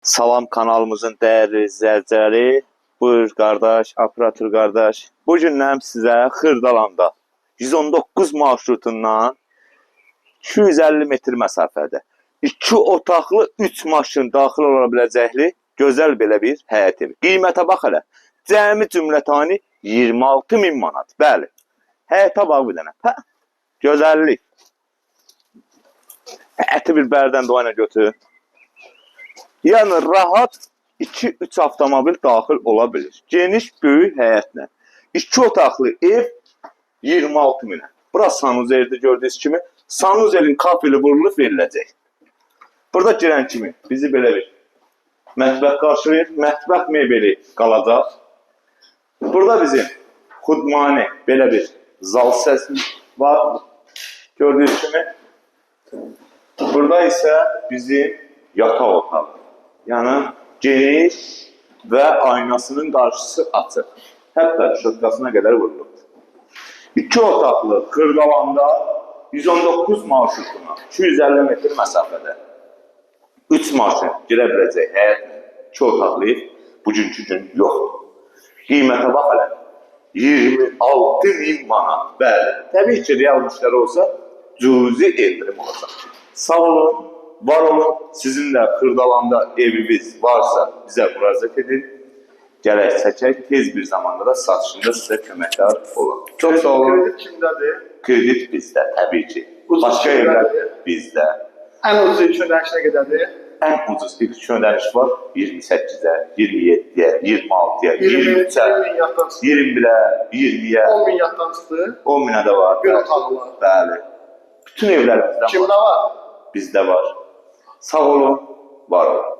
Salam kanalımızın değerli izləyiciləri. Buyur qardaş, operator qardaş. Bu gündən sizə Xırdalanda 119 marşrutundan 250 metr məsafədə 2 otaqlı 3 maşın daxil ola biləcəkli gözəl belə bir həyət evi. Qiymətə bax hələ. Cəmi cümlətani 26.000 manat. Bəli. Həyətə bax bir dənə. Hə? Gözəllik. Həyəti bir bərdən doyana götür. Yəni rahat 2-3 avtomobil daxil ola bilir. Geniş, böyük həyətlə. 2 otaqlı ev 26 minə. Burası sanuzerdir gördüyünüz kimi. Sanuzerin kapili vurulub veriləcək. Burada girən kimi bizi belə bir mətbəx qarşılayır. Mətbəx mebeli qalacaq. Burada bizim xudmani belə bir zal səsi var. Gördüyünüz kimi. Burada isə bizim yataq otağı. Yəni geniş və aynasının qarşısı açıq. Hətta şötkasına qədər vurulub. 2 otaqlı Xırdalanda 119 marşrutuna 250 metr məsafədə 3 maşın girə biləcək həyətlə 2 otaqlı ev bugünkü gün yoxdur. Qiymətə bax hələ 26.000 manat. Bəli, təbii ki, real müştəri olsa cüzi endirim olacaq. Sağ olun. Var olun, sizin də Xırdalanda eviniz varsa bizə müraciət edin. Gələk çəkək, tez bir zamanda da satışında sizə köməkdar olun. Çox sağ olun. Kredit kimdədir? Kredit bizdə, təbii ki. Başqa evlər bizdə. Ən ucuz ilk ödəniş nə qədərdir? Ən ucuz ilk ödəniş var 28-ə, 27-yə, 26-ya, 23-ə, 21-ə, 20-yə, 10 min yaddan çıxdı. 10 minə də var. Bir otaqlı var. Bəli. Bütün evlərimizdə var. Kimdə var? Bizdə var. Sağ olun, var olun.